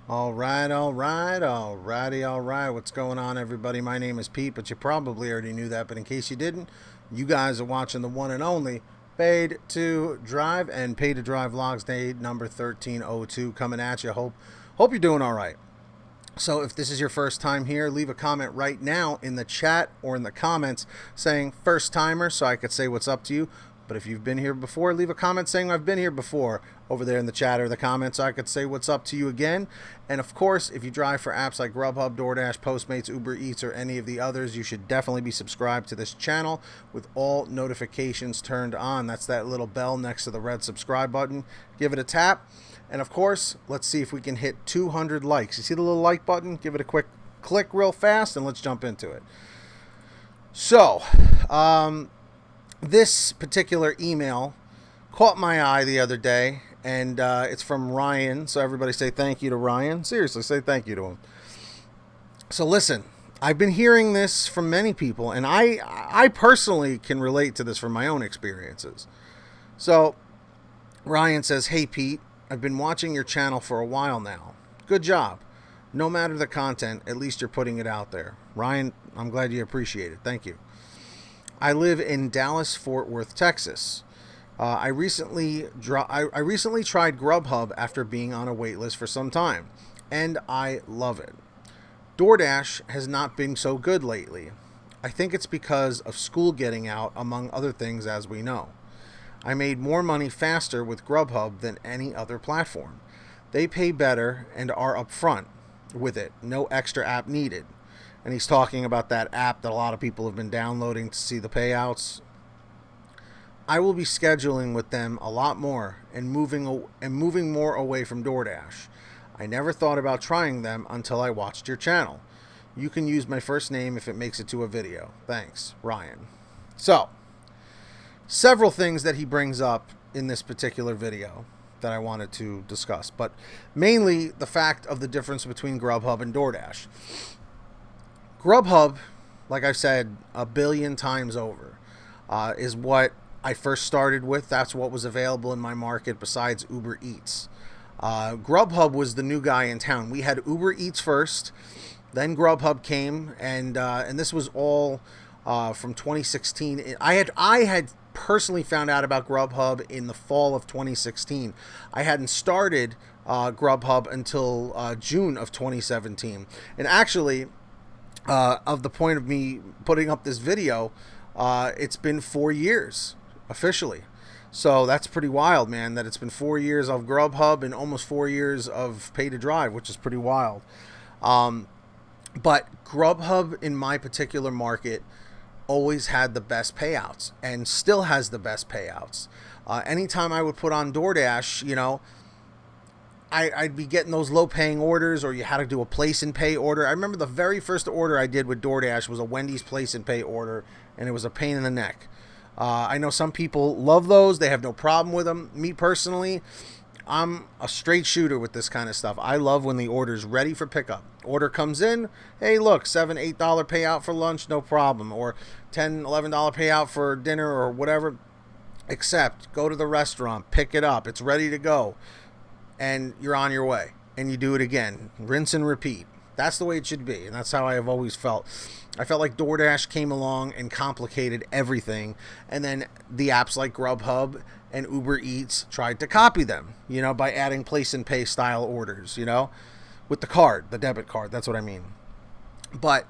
All right. What's going on, everybody? My name is Pete, but you probably already knew that. But in case you didn't, you guys are watching the one and only Paid to Drive and Paid to Drive Vlogs Day number 1302 coming at you. Hope you're doing all right. So if this is your first time here, leave a comment right now in the chat or in the comments saying first timer so I could say what's up to you. But if you've been here before, leave a comment saying I've been here before over there in the chat or the comments so I could say what's up to you again. And of course, if you drive for apps like GrubHub, Doordash, Postmates, Uber Eats, or any of the others, you should definitely be subscribed to this channel with all notifications turned on. That's that little bell next to the red subscribe button. Give it a tap. And of course, let's see if we can hit 200 likes. You see the little like button? Give it a quick click real fast and let's jump into it. So, this particular email caught my eye the other day, and it's from Ryan. So everybody say thank you to Ryan. Seriously, say thank you to him. So listen, I've been hearing this from many people, and I personally can relate to this from my own experiences. So Ryan says, "Hey Pete, I've been watching your channel for a while now. Good job. No matter the content, at least you're putting it out there." Ryan, I'm glad you appreciate it. Thank you. I live in Dallas, Fort Worth, Texas. I recently tried GrubHub after being on a wait list for some time, and I love it. Doordash has not been so good lately. I think it's because of school getting out, among other things, as we know. I made more money faster with GrubHub than any other platform. They pay better and are upfront with it. No extra app needed. And he's talking about that app that a lot of people have been downloading to see the payouts. I will be scheduling with them a lot more and moving more away from Doordash. I never thought about trying them until I watched your channel. You can use my first name if it makes it to a video. Thanks, Ryan. So, several things that he brings up in this particular video that I wanted to discuss, but mainly the fact of the difference between GrubHub and Doordash. GrubHub, like I've said a billion times over, is what I first started with. That's what was available in my market besides Uber Eats. GrubHub was the new guy in town. We had Uber Eats first, then GrubHub came, and this was all from 2016. I had personally found out about GrubHub in the fall of 2016. I hadn't started GrubHub until June of 2017, and actually, of the point of me putting up this video, it's been 4 years officially. So that's pretty wild, man, that it's been 4 years of GrubHub and almost 4 years of Pay to Drive, which is pretty wild. But GrubHub in my particular market always had the best payouts and still has the best payouts. Anytime I would put on Doordash, I'd be getting those low-paying orders, or you had to do a place-and-pay order. I remember the very first order I did with Doordash was a Wendy's place-and-pay order, and it was a pain in the neck. I know some people love those. They have no problem with them. Me, personally, I'm a straight shooter with this kind of stuff. I love when the order's ready for pickup. Order comes in, hey, look, $7, $8 payout for lunch, no problem. Or $10, $11 payout for dinner or whatever. Except, go to the restaurant, pick it up. It's ready to go. And you're on your way, and you do it again. Rinse and repeat. That's the way it should be, and that's how I have always felt. I felt like Doordash came along and complicated everything, and then the apps like GrubHub and Uber Eats tried to copy them, by adding place and pay style orders, with the card, the debit card. That's what I mean. But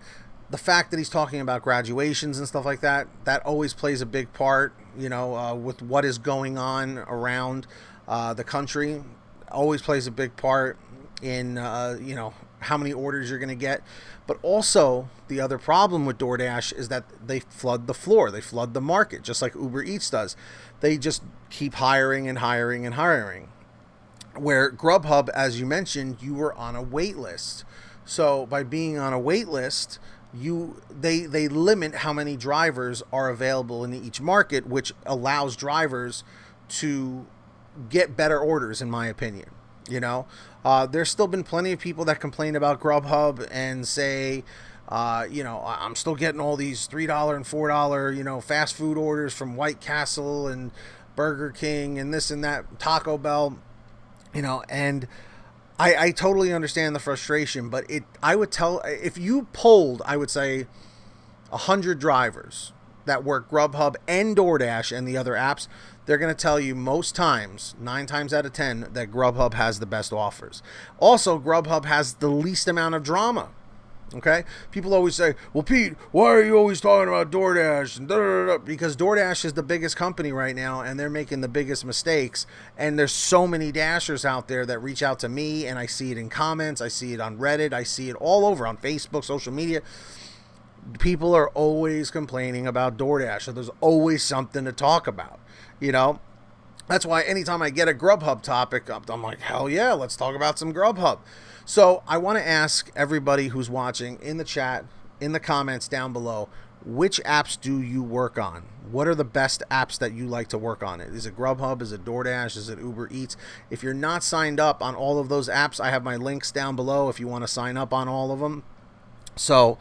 the fact that he's talking about graduations and stuff like that, that always plays a big part, with what is going on around the country. Always plays a big part in how many orders you're going to get. But also, the other problem with Doordash is that they flood the floor. They flood the market, just like Uber Eats does. They just keep hiring and hiring and hiring. Where GrubHub, as you mentioned, you were on a wait list. So by being on a wait list, they limit how many drivers are available in each market, which allows drivers to get better orders, in my opinion. There's still been plenty of people that complain about GrubHub and say, I'm still getting all these $3 and $4, fast food orders from White Castle and Burger King and this and that, Taco Bell, and I totally understand the frustration, but I would tell, if you polled, I would say 100 drivers that work Grubhub and DoorDash and the other apps, they're going to tell you most times, 9 times out of 10, that Grubhub has the best offers. Also, Grubhub has the least amount of drama. Okay? People always say, well, Pete, why are you always talking about DoorDash? And da, da, da, because DoorDash is the biggest company right now, and they're making the biggest mistakes. And there's so many Dashers out there that reach out to me, and I see it in comments. I see it on Reddit. I see it all over on Facebook, social media. People are always complaining about DoorDash, so there's always something to talk about, you know? That's why anytime I get a Grubhub topic, I'm like, hell yeah, let's talk about some Grubhub. So I want to ask everybody who's watching in the chat, in the comments down below, which apps do you work on? What are the best apps that you like to work on? Is it Grubhub? Is it DoorDash? Is it Uber Eats? If you're not signed up on all of those apps, I have my links down below if you want to sign up on all of them. So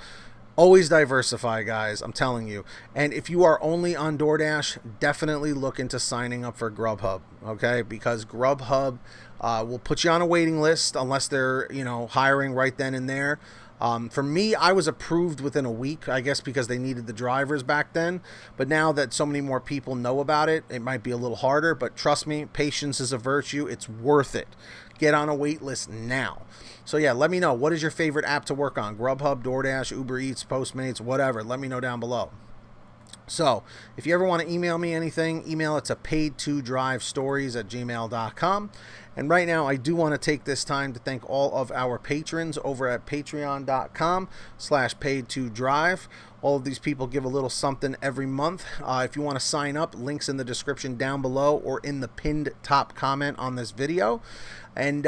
always diversify, guys. I'm telling you. And if you are only on DoorDash, definitely look into signing up for Grubhub, okay? Because Grubhub will put you on a waiting list unless they're, hiring right then and there. For me, I was approved within a week, I guess because they needed the drivers back then. But now that so many more people know about it, it might be a little harder. But trust me, patience is a virtue. It's worth it. Get on a wait list now. So yeah, let me know. What is your favorite app to work on? Grubhub, DoorDash, Uber Eats, Postmates, whatever. Let me know down below. So if you ever want to email me anything, email it to PaidToDriveStories@gmail.com. And right now, I do want to take this time to thank all of our patrons over at patreon.com/PaidToDrive. All of these people give a little something every month. If you want to sign up, links in the description down below or in the pinned top comment on this video. And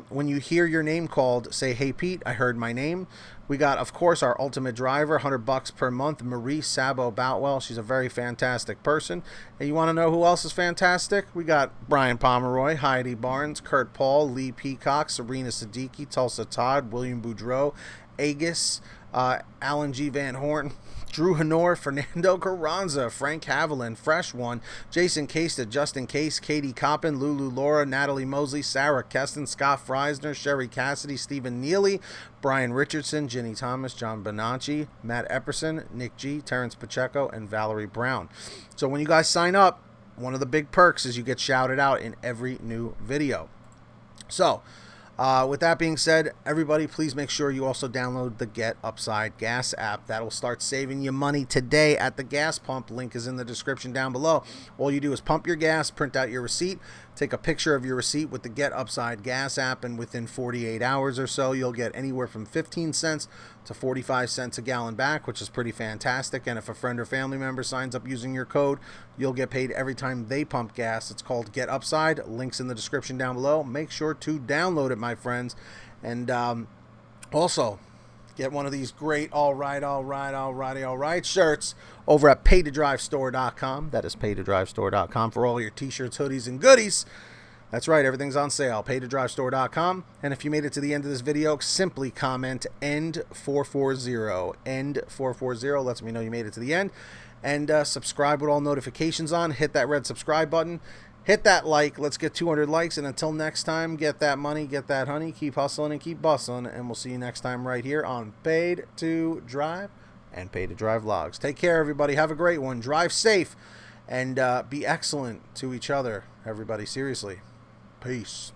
when you hear your name called, say, hey, Pete, I heard my name. We got, of course, our ultimate driver, $100 per month, Marie Szabo Boutwell. She's a very fantastic person. And you want to know who else is fantastic? We got Brian Pomeroy, Heidi Barnes, Kurt Paul, Lee Peacock, Serena Siddiqui, Tulsa Todd, William Boudreau, Agus, Alan G. Van Horn, Drew Honor, Fernando Carranza, Frank Haviland, Fresh One, Jason Casta, Justin Case, Katie Coppin, Lulu Laura, Natalie Mosley, Sarah Keston, Scott Freisner, Sherry Cassidy, Stephen Neely, Brian Richardson, Ginny Thomas, John Bonacci, Matt Epperson, Nick G, Terrence Pacheco, and Valerie Brown. So when you guys sign up, one of the big perks is you get shouted out in every new video. So with that being said, everybody, please make sure you also download the Get Upside Gas app. That'll start saving you money today at the gas pump. Link is in the description down below. All you do is pump your gas, print out your receipt, take a picture of your receipt with the Get Upside Gas app, and within 48 hours or so, you'll get anywhere from 15 cents to 45 cents a gallon back, which is pretty fantastic. And if a friend or family member signs up using your code, you'll get paid every time they pump gas. It's called Get Upside. Links in the description down below. Make sure to download it, my friends. And also, get one of these great all right shirts over at PaidToDriveStore.com. That is PaidToDriveStore.com for all your t-shirts, hoodies, and goodies. That's right, everything's on sale. PaidToDriveStore.com. And if you made it to the end of this video, simply comment END440. END440 lets me know you made it to the end. And subscribe with all notifications on. Hit that red subscribe button. Hit that like. Let's get 200 likes. And until next time, get that money, get that honey. Keep hustling and keep bustling. And we'll see you next time right here on Paid to Drive and Paid to Drive Vlogs. Take care, everybody. Have a great one. Drive safe and be excellent to each other, everybody. Seriously. Peace.